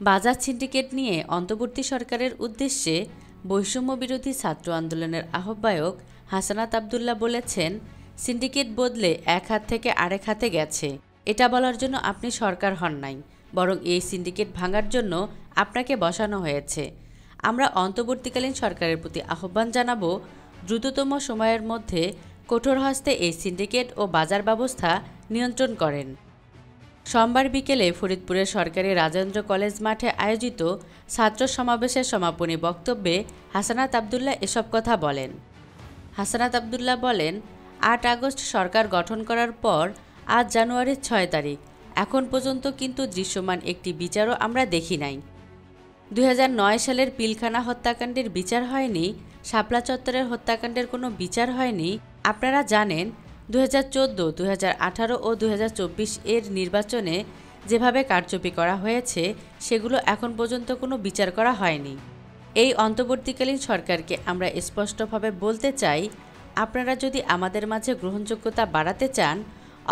বাজার সিন্ডিকেট নিয়ে অন্তর্বর্তী সরকারের উদ্দেশ্যে বৈষম্য বিরোধী ছাত্র আন্দোলনের আহ্বায়ক হাসানাত আবদুল্লাহ বলেছেন, সিন্ডিকেট বদলে এক হাত থেকে আরেক হাতে গেছে। এটা বলার জন্য আপনি সরকার হন নাই, বরং এই সিন্ডিকেট ভাঙার জন্য আপনাকে বসানো হয়েছে। আমরা অন্তর্বর্তীকালীন সরকারের প্রতি আহ্বান জানাবো, দ্রুততম সময়ের মধ্যে কঠোর হস্তে এই সিন্ডিকেট ও বাজার ব্যবস্থা নিয়ন্ত্রণ করেন। সোমবার বিকেলে ফরিদপুরের সরকারি রাজেন্দ্র কলেজ মাঠে আয়োজিত ছাত্র সমাবেশের সমাপনী বক্তব্যে হাসানাত আবদুল্লাহ এসব কথা বলেন। হাসানাত আবদুল্লাহ বলেন, ৮ আগস্ট সরকার গঠন করার পর আজ জানুয়ারির ৬ তারিখ, এখন পর্যন্ত কিন্তু দৃশ্যমান একটি বিচারও আমরা দেখি নাই। ২০০৯ সালের পিলখানা হত্যাকাণ্ডের বিচার হয়নি, শাপলা চত্বরের হত্যাকাণ্ডের কোনো বিচার হয়নি। আপনারা জানেন ২০১৪, ২০১৮ ও ২০২৪ এর নির্বাচনে যেভাবে কারচুপি করা হয়েছে সেগুলো এখন পর্যন্ত কোনো বিচার করা হয়নি। এই অন্তর্বর্তীকালীন সরকারকে আমরা স্পষ্টভাবে বলতে চাই, আপনারা যদি আমাদের মাঝে গ্রহণযোগ্যতা বাড়াতে চান,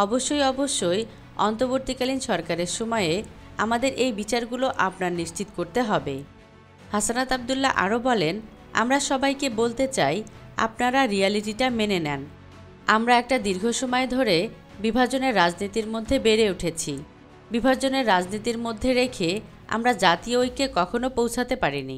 অবশ্যই অন্তর্বর্তীকালীন সরকারের সময়ে আমাদের এই বিচারগুলো আপনার নিশ্চিত করতে হবে। হাসানাত আবদুল্লাহ আরও বলেন, আমরা সবাইকে বলতে চাই, আপনারা রিয়ালিটিটা মেনে নেন। আমরা একটা দীর্ঘ সময় ধরে বিভাজনের রাজনীতির মধ্যে বেড়ে উঠেছি। বিভাজনের রাজনীতির মধ্যে রেখে আমরা জাতীয় ঐক্যে কখনো পৌঁছাতে পারিনি।